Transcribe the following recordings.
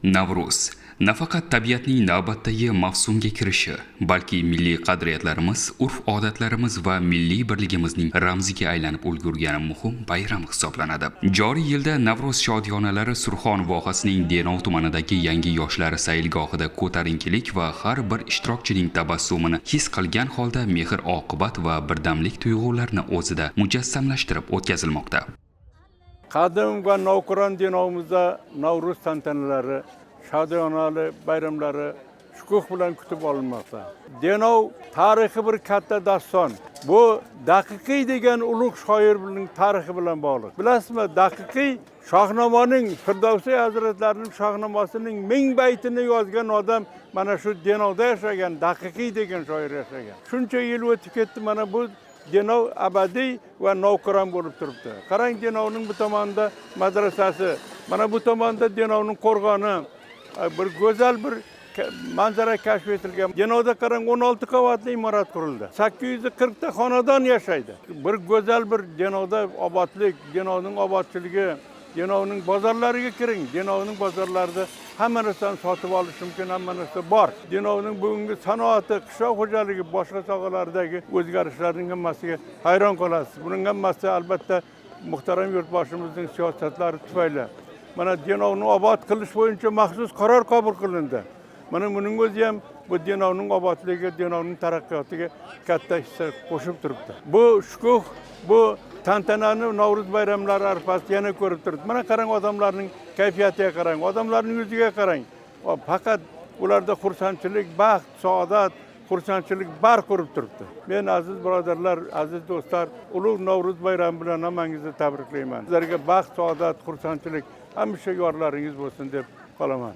Navruz nafaqat tabiatning navbatdagi mavsumga kirishi, balki milliy qadriyatlarimiz, urf-odatlarimiz va milliy birligimizning ramziga aylanib ulgurgan muhim bayram hisoblanadi. Joriy yilda Navruz shodiyonalari Surxon vohasining Denov tumanidagi yangi yoshlar sayilgohida ko'tarinkilik va har bir ishtirokchining tabassumini his qilgan holda mehr-oqibat va birdamlik tuyg'ularini o'zida mujassamlashtirib o'tkazilmoqda. Qadim va navqiron Denovimizda Navruz tantanalari, shodiyonali bayramlari shukuh bilan kutib olinmoqda. Denov tarixi bir katta daston. Bu Daqiqiy degan ulug' shoirning tarixi bilan bog'liq. Bilasizmi, Daqiqiy Shohnamoning Firdavsiy hazratlarining Shohnamosining 1000 baytini yozgan odam mana shu Denovda yashagan, Daqiqiy degan shoir yashagan. Shuncha yil o'tib ketdi, mana bu Denov abadiy va navqiron bo'lib turibdi. Qarang, Denovning bu tomonda madrasasi, mana bu tomonda Denovning qo'rg'oni, bir go'zal bir manzara kashf etilgan. Denovda qarang, 16 qavatli imorat qurildi. 840 ta xonadon yashaydi. Bir go'zal bir Denovda obodlik, Denovning obodchiligi, Denovning bozorlariga kiring. Denovning bozorlarida hamma narsani sotib olish mumkin, hamma narsa bor. Denovning bugungi sanoati, qishloq xo'jaligi, boshqa sohalardagi o'zgarishlarning hammasiga hayron qolasiz. Buning hammasi albatta muhtaram yurtboshimizning siyosatlari tufayli. Mana Denovni obod qilish bo'yicha maxsus qaror qabul qilindi. Mana buning o'zi ham bu Denovning obodligiga, Denovning taraqqiyotiga katta hissa qo'shib turibdi. Bu shukuh, bu tantanani Navruz bayramlari arafasida yana ko'rib turibdi. Mana qarang, odamlarning kayfiyatiga qarang, odamlarning yuziga qarang. Faqat ularda xursandchilik, baxt, saodat, xursandchilik bar ko'rib turibdi. Men aziz birodarlar, aziz do'stlar, ulug' Navruz bayrami bilan hammangizni tabriklayman. Sizlarga baxt, saodat, xursandchilik hamisha yorlaringiz bo'lsin deb qolaman.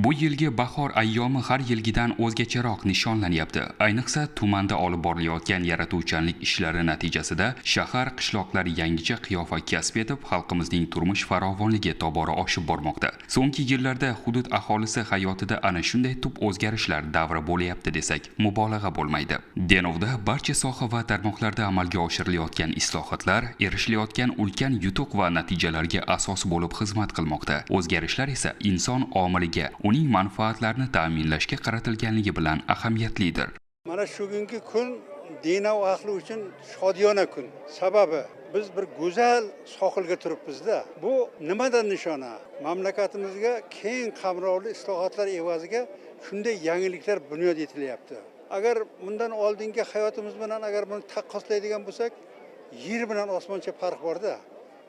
Bu yilgi bahor ayyomi har yilgidan o'zgacharoq nishonlanyapti. Ayniqsa tumanda olib borilayotgan yaratuvchanlik ishlari natijasida shahar, qishloqlar yangicha qiyofa kasb etib, xalqimizning turmush farovonligi tobora oshib bormoqda. So'nggi yillarda hudud aholisi hayotida ana shunday tub o'zgarishlar davri bo'lyapti desak, mubolag'a bo'lmaydi. Denovda barcha soha va tarmoqlarda amalga oshirilayotgan islohotlar erishilayotgan ulkan yutuq va natijalarga asos bo'lib xizmat qilmoqda. O'zgarishlar esa inson omiliga, uning manfaatlarini ta'minlashga qaratilganligi bilan ahamiyatlidir. Mana shugungi kun Denov ahli uchun shodiyona kun. Sababi biz bir go'zal sohilga turibmiz-da. Bu nimadan nishona? Mamlakatimizga keng qamrovli islohotlar evaziga shunday yangiliklar bunyod etilyapti. Agar bundan oldingi hayotimiz bilan agar buni taqqoslaydigan bo'lsak, yer bilan osmoncha farq bor-da.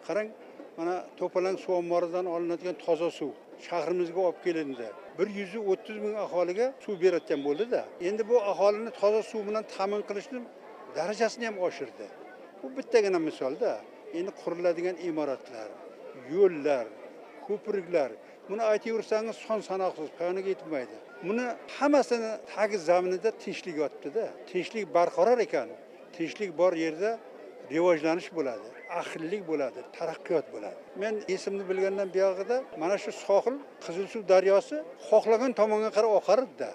Qarang, mana To'palang suv omboridan olinadigan toza suv shahrimizga olib kelindi. 130 ming aholiga suv berayotgan bo'ldi-da. Endi bu aholini toza suv bilan ta'min qilishning darajasini ham oshirdi. Bu bittagina misol-da. Endi quriladigan imoratlar, yo'llar, ko'priklar, buni aytaversangiz son sanoqsiz, payoniga yetmaydi. Buni hammasini tagi zaminida tinchlik yotibdi-da. Tinchlik barqaror ekan, tinchlik bor yerda rivojlanish bo'ladi, ahillik bo'ladi, taraqqiyot bo'ladi. Men esimni bilgandan buyog'ida mana shu sohil, Qizilsuv daryosi xohlagan tomonga qarab oqar edi-da.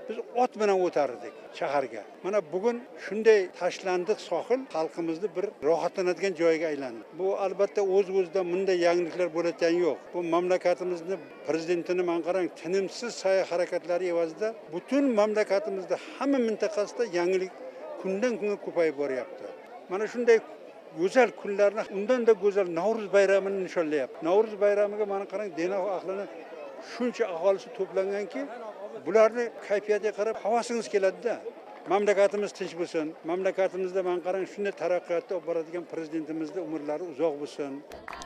Biz ot bilan o'tardik shaharga. Mana bugun shunday tashlandiq sohil xalqimizni bir rohatlanadigan joyga aylandi. Bu albatta o'z-o'zidan bunday yangiliklar bo'layotgani yo'q. Bu mamlakatimizni prezidentini man qarang, tinimsiz sa'y harakatlari evazida butun mamlakatimizda hamma mintaqasida yangilik kundan kunga ko'payib boryapti. Mana shunday go'zal kunlarni, undan da go'zal Navruz bayramini nishonlayapti. Navruz bayramiga mana qarang, Denov ahlini shuncha aholisi to'planganki, bularni kayfiyatiga qarab havasingiz keladi-da. Mamlakatimiz tinch bo'lsin, mamlakatimizda man qarang shunday taraqqiyotda olib boradigan prezidentimizning umrlari uzoq bo'lsin.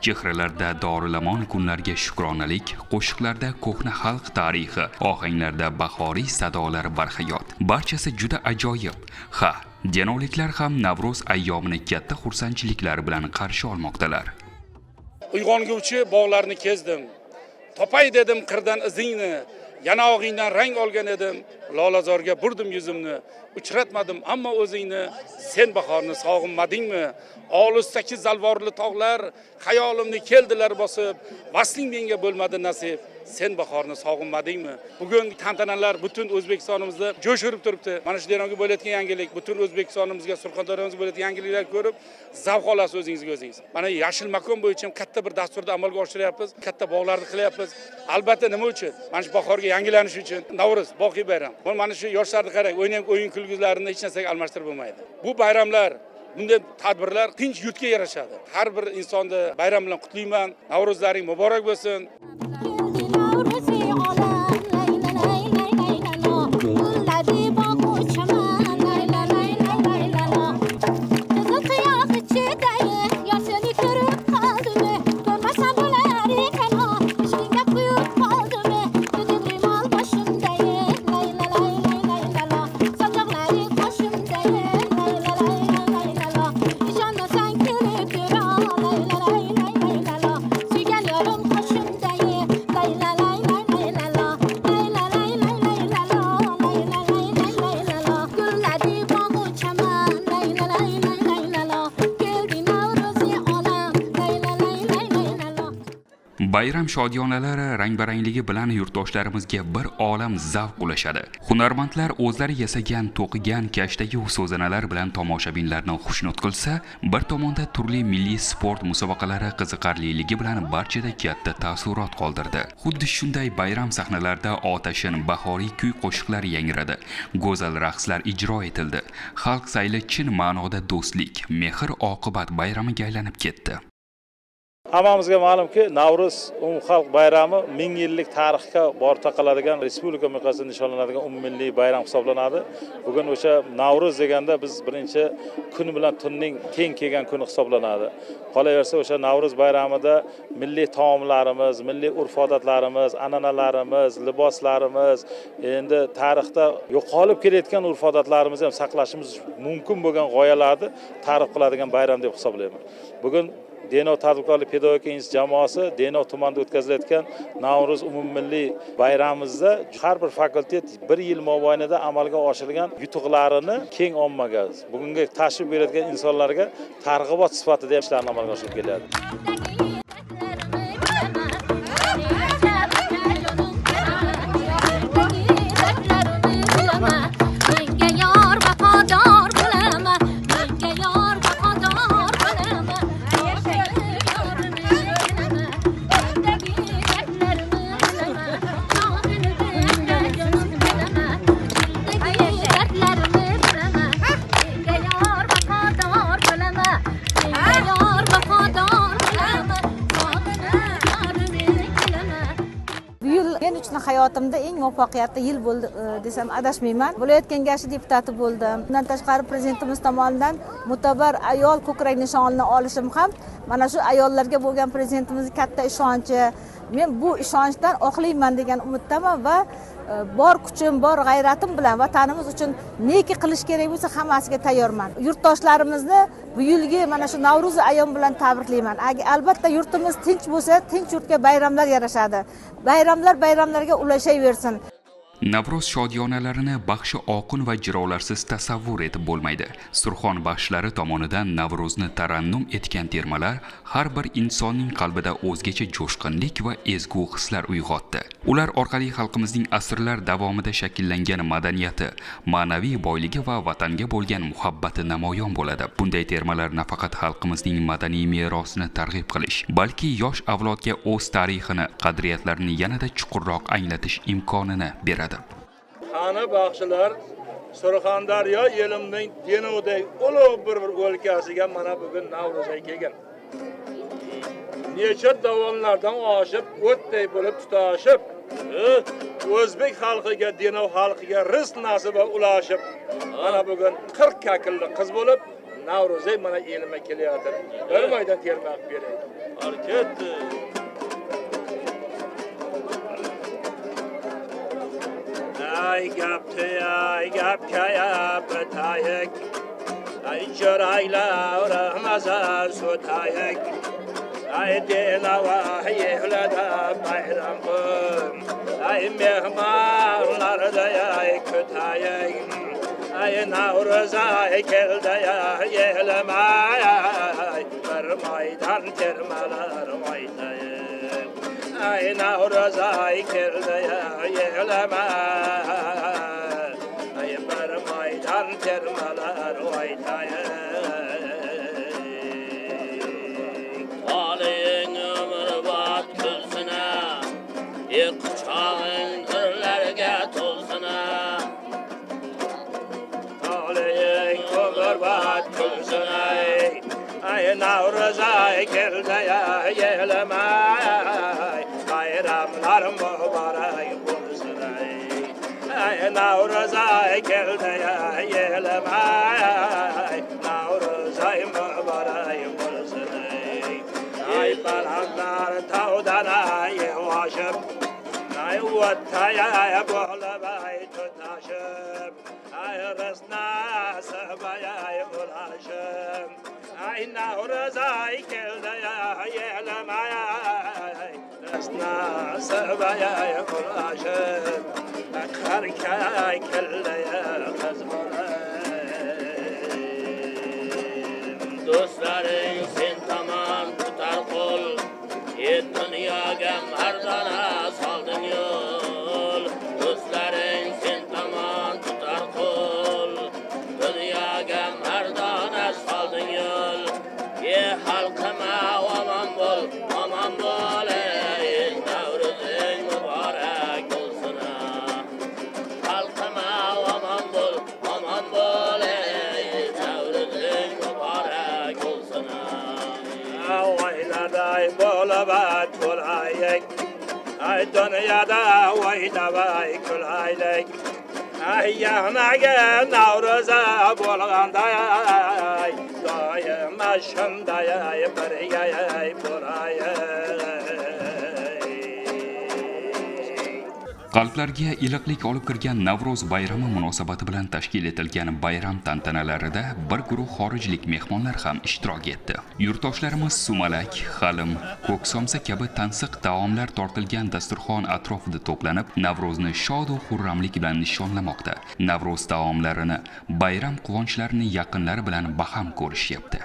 Chehralarda dorilamon kunlarga shukronalik, qo'shiqlarda ko'hna xalq tarixi, ohanglarda bahoriy sadolar barhayot. Barchasi juda ajoyib. Ha, denovliklar ham Navruz ayyomini katta xursandchiliklar bilan qarshi olmoqdalar. Uyg'onguvchi bog'larni kezdim. Topay dedim qirdan izingni, yanog'ingdan rang olgan edim. Lolazorga burdim yuzimni, uchratmadim ammo o'zingni, sen bahorni sog'inmadingmi? Olisdagi zalvorli tog'lar xayolimni keldilar bosib, vasling menga bo'lmadi nasib. Sen bahorni sog'inmadingmi? Bugun tantanalar butun O'zbekistonimizda jo'sh urib turibdi. Mana shu deronga bo'layotgan yangilik, butun O'zbekistonimizga, Surxondaryomizga bo'layotgan yangiliklar ko'rib, zavq olasiz o'zingizga o'zingiz. Mana yashil makon bo'yicha katta bir dasturda amalga oshiryapmiz, katta bog'larni qilyapmiz. Albatta nima uchun? Mana shu bahorga yangilanish uchun. Navro'z, boqiy bayram. Mana shu yoshlarni qarang, o'yin kulgularini hech narsaga almashtirib bo'lmaydi. Bu bayramlar, bunday tadbirlar tinch yurtga yarashadi. Har bir insonni bayram bilan qutlayman. Navruzlaring muborak bo'lsin. Bayram shodiyonalari rang-barangligi bilan yurtdoshlarimizga bir olam zavq ulashadi. Hunarmandlar o'zlari yasagan, to'qigan kashdagi so'zanalar bilan tomoshabinlarni xushnud qilsa, bir tomonda turli milliy sport musobaqalari qiziqarliligi bilan barchada katta taassurot qoldirdi. Xuddi shunday bayram sahnalarida otashin bahoriy kuy-qo'shiqlar yangradi. Go'zal raqslar ijro etildi. Xalq sayli chin ma'noda do'stlik, mehr-oqibat bayramiga aylanib ketdi. Hammamizga ma'lumki, Navruz umumxalq bayrami 1000 yillik tarixga borib taqaladigan respublika miqyosida nishonlanadigan umummilliy bayram hisoblanadi. Bugun o'sha Navruz deganda biz birinchi kun bilan tunning teng kelgan kuni hisoblanadi. Qolaversa o'sha Navruz bayramida milliy taomlarimiz, milliy urf-odatlarimiz, an'analarimiz, liboslarimiz, endi tarixda yo'qolib kelayotgan urf-odatlarimizni ham saqlashimiz mumkin bo'lgan g'oyalarni ta'rif qiladigan bayram deb hisoblayman. Bugun Denov tadbirkorlik pedagogika instituti jamoasi Denov tumanida o'tkazilayotgan Navruz umummilliy bayramimizda har bir fakultet bir yil mobaynida amalga oshirilgan yutuqlarini keng ommaga, bugungi tashrif buyuradigan insonlarga targ'ibot sifatida ishlarni amalga oshirib kelyapti. Hayotimda eng muvaffaqiyatli yil bo'ldi desam adashmayman. Viloyat kengashi deputati bo'ldim. Bundan tashqari prezidentimiz tomonidan Mo'tabar ayol ko'krak nishonini olishim ham mana shu ayollarga bo'lgan prezidentimizning katta ishonchi. Men bu ishonchdan oqlayman degan umiddaman va bor kuchim, bor g'ayratim bilan vatanimiz uchun neki qilish kerak bo'lsa hammasiga tayyorman. Yurtdoshlarimizni bu yilgi mana shu Navruz ayom bilan tabriklayman. Albatta yurtimiz tinch bo'lsa, tinch yurtga bayramlar yarashadi. Bayramlarga ulashaversin. Navro'z shodiyonalarini baxshi oqin va jirovlarsiz tasavvur etib bo'lmaydi. Surxon baxshlari tomonidan Navro'zni tarannum etgan termalar har bir insonning qalbida o'zgacha jo'shqinlik va ezgu hislar uyg'otdi. Ular orqali xalqimizning asrlar davomida shakllangan madaniyati, ma'naviy boyligi va vatanga bo'lgan muhabbati namoyon bo'ladi. Bunday termalar nafaqat xalqimizning madaniy merosini targ'ib qilish, balki yosh avlodga o'z tarixini, qadriyatlarini yanada chuqurroq anglatish imkonini beradi. Qani baxshilar, Surxondaryo elimning Denovdek ulug' bir o'lkasiga mana bugun Navruzga kelgan. Necha davonlardan oshib, o'tday bo'lib tutashib, o'zbek xalqiga, Denov xalqiga rizq nasiba ulashib, mana bugun 40 kakilli qiz bo'lib Navruzga mana elimga kelyapti. Bir maydon termak beray. Harkat. Ay gapkaya betayek, ay çıraylar Ramazan sotayek, ay Denova yehlada bayram kıl, ay mehmanlar da ay kötayım ay Navruz ay keldi ya yelim ay bir maydan termeler oynayım ay Navruz ay keldi ya yelim ay bir maydan termeler oynayım Aliyin ömür bat külsüne Yıkçağın hırlarga tolsuna Aliyin ömür bat külsüne Ay Navruz ay keldi ya yelim ay Bayramlar mübarek olsun ay Navruz ay keldi ya yelim ay Navruz ay mübarek olsun ay balanlar tağdan ay vaşıp ay vattaya bağlı bay tutaşıp ay rızna sabaya bulaşıp ay Navruz ay keldi ya yelim ay rızna sabaya bulaşıp karkay keldi ya kız dostların sen tamam tutar kol dünyaya mardana saldın yol dostların sen tamam tutar kol dünyaya mardana saldın yol ye halkıma aman bol ey Navruz'un mübarek olsun halkıma aman bol ey Navruz'un mübarek olsun Vaynaday bolabat bulayek Ay dünyada vaynabay kulayek Ay yahnaga Navruz'a bolganday Doyum aşınday birgay bulayek Qalblarga iliqlik olib kirgan Navro'z bayrami munosabati bilan tashkil etilgan bayram tantanalarida bir guruh xorijlik mehmonlar ham ishtirok etdi. Yurtdoshlarimiz sumalak, halim, ko'ksomsa kabi tansiq taomlar tortilgan dasturxon atrofida to'planib, Navro'zni shod va xurramlik bilan nishonlamoqda. Navro'z taomlarini, bayram quvonchlarini yaqinlari bilan baham ko'rishyapti.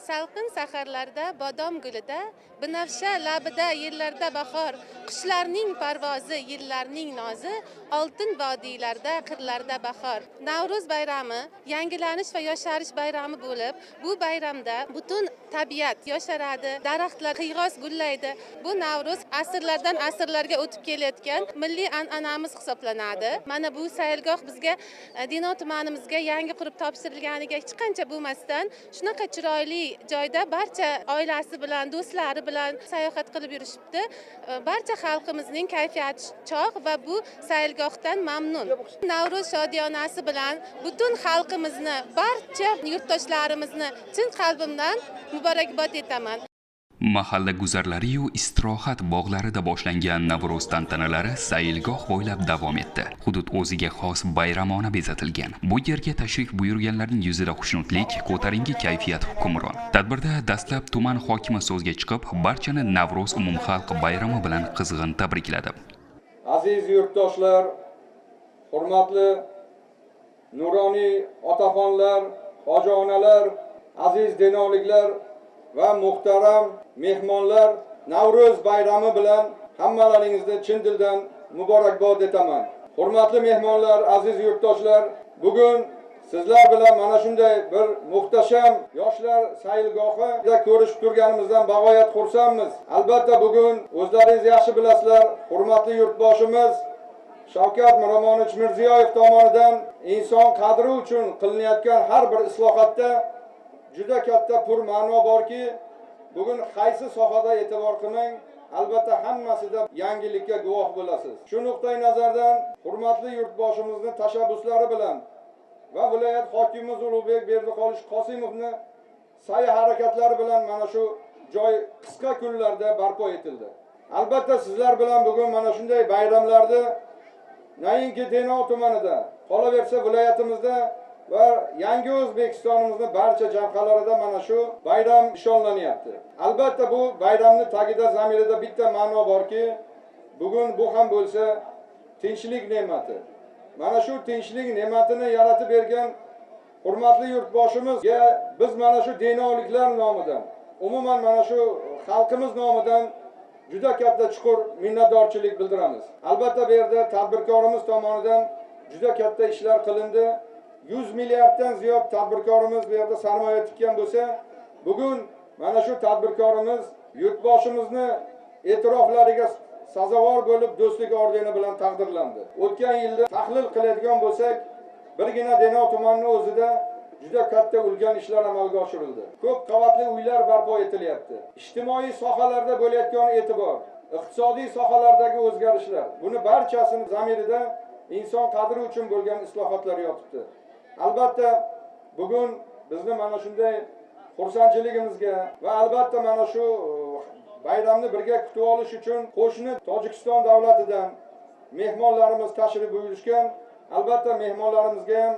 Salqin saharlarda bodom gulida, binafsha labida yillarda bahor, qushlarning parvozi, yillarning nozi, oltin vodiylarda, qirlarda bahor. Navruz bayrami yangilanish va yosharish bayrami bo'lib, bu bayramda butun tabiat yosharadi, daraxtlar qiyg'os gullaydi. Bu Navruz asrlardan asrlarga o'tib kelayotgan milliy an'anamiz hisoblanadi. Mana bu sayilgoh bizga Denov tumanimizga yangi qurib topshirilganiga hech qancha bo'lmasdan shunaqa chiroyli joyda barcha oilasi bilan, do'stlari bilan sayohat qilib yurishibdi. Barcha xalqimizning kayfiyati chog' va bu sayilgohdan mamnun. Navruz shodiyonasi bilan butun xalqimizni, barcha yurtdoshlarimizni chin qalbimdan muborakbod etaman. Mahalla guzarlari-yu istirohat bog'larida boshlangan Navro'z tantanalari sayilgoh bo'ylab davom etdi. Hudud o'ziga xos bayramona bezatilgan. Bu yerga tashrif buyurganlarning yuzida xushnudlik, ko'tarinki kayfiyat hukmron. Tadbirda dastlab tuman hokimi so'zga chiqib, barchani Navro'z umumxalq bayrami bilan qizg'in tabrikladi. Aziz yurtdoshlar, hurmatli nuroniy otaxonlar, hoji onalar, aziz denovliklar va muhtaram mehmonlar, Navro'z bayrami bilan hammalaringizni chin dildan muborakbod etaman. Hurmatli mehmonlar, aziz yurtdoshlar, bugun sizlar bilan mana shunday bir muhtasham yoshlar sayilgohida ko'rishib turganimizdan bag'oyat xursandmiz. Albatta bugun o'zlaringiz yaxshi bilasizlar, hurmatli yurtboshimiz Shavkat Miromonovich Mirziyoyev tomonidan inson qadri uchun qilinayotgan har bir islohotda juda katta pur ma'no borki, bugun qaysi sohada e'tibor qilmang, albatta hammasida yangilikka guvoh bo'lasiz. Shu nuqtai nazardan hurmatli yurtboshimizni tashabbuslari bilan va viloyat hokimimiz Ulug'bek Berdiqolish Qosimovni sa'y harakatlari bilan mana shu joy qisqa kunlarda barpo etildi. Albatta sizlar bilan bugun mana shunday bayramlarda nainki Denov tumanida, qolaversa viloyatimizda va yangi O'zbekistonimizning barcha jabhalarida mana shu bayram nishonlanyapti. Albatta bu bayramning tagida, zamirida bitta ma'no borki, bugun bu ham bo'lsa tinchlik ne'mati, mana shu tinchlik ne'matini yaratib bergan hurmatli yurtboshimizga biz mana shu dinoliklar nomidan, umuman mana shu xalqimiz nomidan juda katta chuqur minnatdorchilik bildiramiz. Albatta bu yerda tadbirkorimiz tomonidan juda katta ishlar qilindi. 100 milliarddan ziyod tadbirkorimiz bu yerda sarmoya tikkan bo'lsa, bugun mana shu tadbirkorimiz yurtboshimizni e'tiroflariga sazovor bo'lib do'stlik ordeni bilan taqdirlandi. O'tgan yilda tahlil qiladigan bo'lsak, birgina Denov tumanining o'zida juda katta ulkan ishlar amalga oshirildi. Ko'p qavatli uylar barpo etilyapti. Ijtimoiy sohalarda bo'layotgan e'tibor, iqtisodiy sohalardagi o'zgarishlar, buni barchasini zamirida inson qadri uchun bo'lgan islohotlar yotibdi. Albatta bugun bizni mana shunday xursandchiligimizga va albatta mana shu bayramni birga kutib olish uchun qo'shni Tojikiston davlatidan mehmonlarimiz tashrif buyurishgan. Albatta mehmonlarimizga ham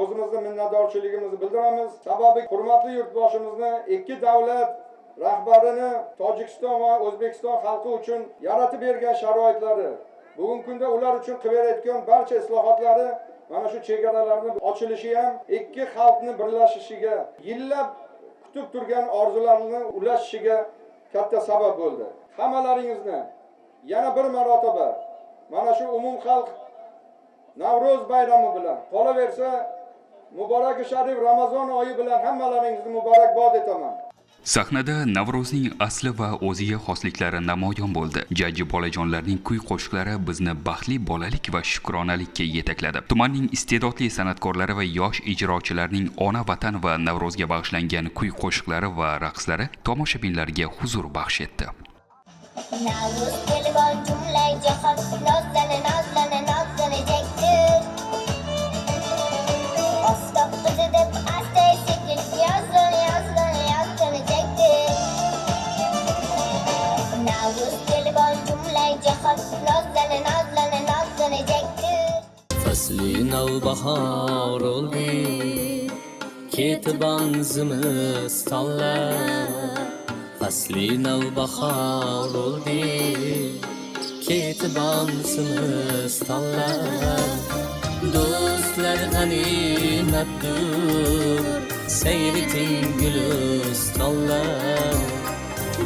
o'zimizni minnatdorchiligimizni bildiramiz. Sababi hurmatli yurtboshimizni ikki davlat rahbarini Tojikiston va O'zbekiston xalqi uchun yaratib bergan sharoitlari, bugungi kunda ular uchun qilayotgan barcha islohotlari, mana shu chegaralarning ochilishi ham ikki xalqning birlashishiga, yillab kutib turgan orzularini ulashishiga katta sabab bo'ldi. Hammalaringizni yana bir marotaba mana shu umumxalq Navro'z bayrami bilan, qolaversa Muborak Sharif Ramazon oyi bilan hammalaringizni muborakbod etaman. Sahnada Navro'zning asli va o'ziga xosliklari namoyon bo'ldi. Jajji bolajonlarning kuy-qo'shiqlari bizni baxtli bolalik va shukronalikka yetakladi. Tumanning iste'dodli san'atkorlari va yosh ijrochilarning ona vatan va Navro'zga bag'ishlangan kuy-qo'shiqlari va raqslari tomoshabinlarga huzur baxsh etdi. Navro'z kelibon jumlay jahon nozlanajakdir. Ostob qizi deb asta sekin yozlanajakdir. Navro'z kelibon jumlay jahon nozlanajakdir. Fasli navbahor oldi, ketibon zimistonlar. Fasli navbahor oldi, ketibon zimistonlar. Do'stlar g'animatdir, sayriting gulistonlar.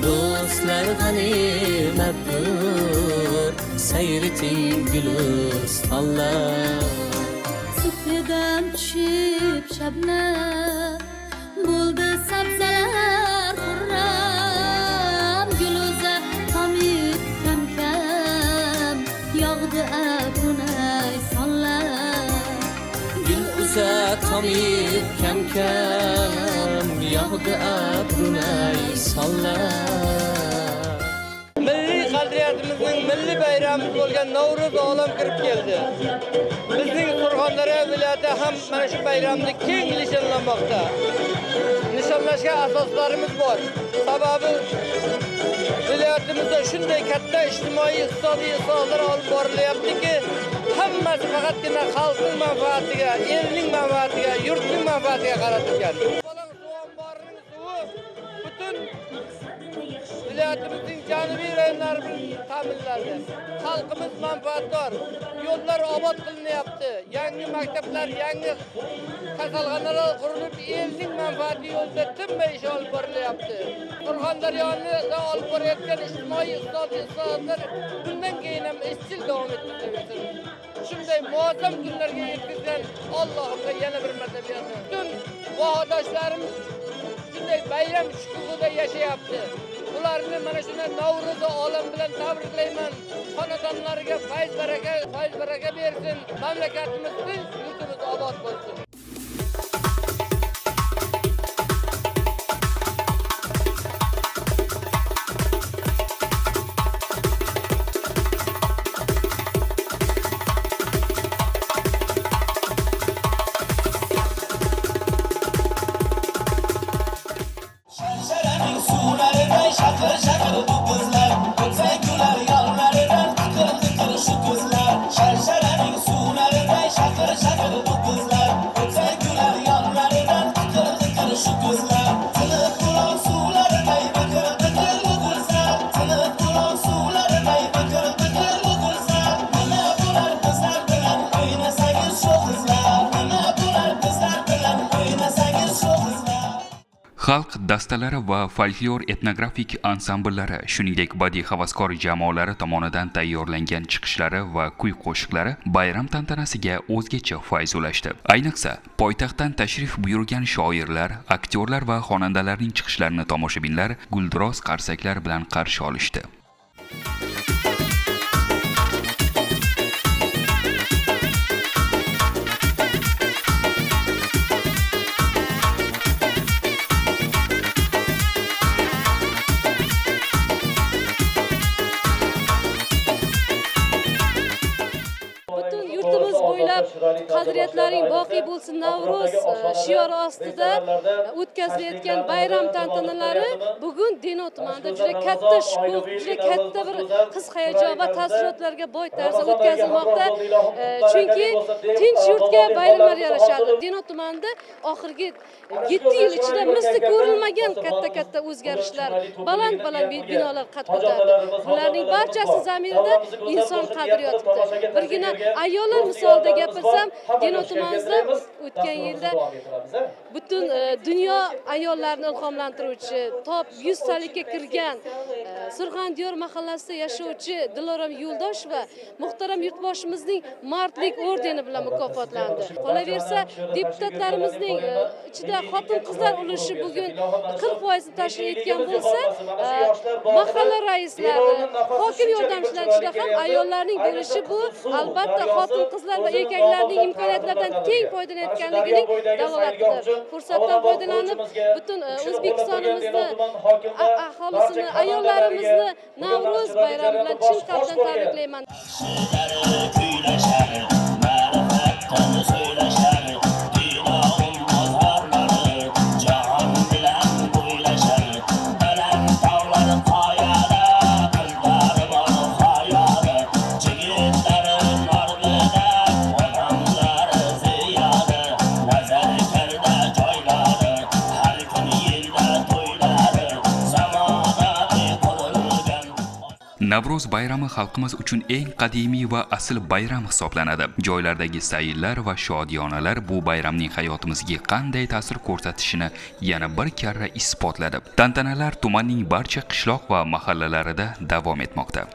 Do'stlar g'animatdir, sayriting gulistonlar. Suhridan tushib shabnam, bo'ldi sabzalar xurram. Guluza tomib kam-kam, yog'di abrunay sonlar. Guluza tomib kam-kam, yog'di abrunay sonlar. Milliy qadriyatimizning milliy bayrami bo'lgan Navro'z olam kirib keldi. Bizning Surxondaryo viloyati ham mana shu bayramni keng nishonlamoqda. Nishonlashga asoslarimiz bor. Sababi viloyatimizda shunday katta ijtimoiy iqtisodiy islohlar olib borilyaptiki, hammasi faqatgina xalqning manfaatiga, elning manfaatiga, yurtning manfaatiga qaratilgan. Butun viloyatimizning janubiy rayonlarini ta'minladi. Xalqimiz manfaatdor. Yo'llar obod qilinyapti. Yangi maktablar, yangi kasalxonalar qurilib, elning manfaati yo'lida tinmay ish olib borilyapti. Surxondaryoda olib borayotgan ijtimoiy iqtisodiy islohotlar bundan keyin ham izchil davom ettiriladi. Shunday muazzam kunlarga yetkazgan Allohga yana bir marta butun vohadoshlarimiz shunday bayram shukuhida yashayapti. Ularni mana shunday Navro'z olam bilan tabriklayman. Xonadonlariga fayz baraka bersin. Mamlakatimiz tinch, yurtimiz obod bo'lsin. Shakır shakır bu kızlar, Xalq dastalari va folklor etnografik ansambllari, shuningdek badiiy havaskor jamoalari tomonidan tayyorlangan chiqishlari va kuy-qo'shiqlari bayram tantanasiga o'zgacha fayz ulashdi. Ayniqsa, poytaxtdan tashrif buyurgan shoirlar, aktyorlar va xonandalarning chiqishlarini tomoshabinlar gulduros qarsaklar bilan qarshi olishdi. Yurtimiz bo'ylab qadriyatlaring boqiy bo'lsin Navruz shiori ostida o'tkazilayotgan bayram tantanalari bugun Denov tumanida juda katta shukuh, juda katta bir his-hayajon va taassurotlarga boy tarzda o'tkazilmoqda. Chunki tinch yurtga bayramlar yarashadi. Denov tumanida oxirgi 7 yil ichida misli ko'rilmagan katta o'zgarishlar, baland binolar qad ko'tardi. Bularning barchasi zamirida inson qadri yotibdi. Birgina ayollar misolida gapirsam, Denov tumanida o'tgan yilda butun dunyo ayollarni ilhomlantiruvchi, top 100 talikka kirgan Surxondiyor mahallasida yashovchi Dilorom Yo'ldosheva muhtaram yurtboshimizning mardlik ordeni bilan mukofotlandi. Qolaversa, deputatlarimizning ichida xotin-qizlar ulushi bugun 40% tashkil etgan bo'lsa, mahalla raislari, hokim yordamchilari ichida ham ayollarning bo'lishi bu albatta xotin-qizlar va erkaklarning imkoniyatlaridan teng foydalanayotganligining dalolatidir. Fursatdan foydalanib, butun O'zbekistonimizni, aholisini, ayollarimizni Navruz bayrami bilan chin qalbdan tabriklayman. Navruz bayrami xalqimiz uchun eng qadimiy va asl bayram hisoblanadi. Joylardagi sayllar va shodiyonalar bu bayramning hayotimizga qanday ta'sir ko'rsatishini yana bir karra isbotladi. Tantanalar tumanning barcha qishloq va mahallalarida davom etmoqda.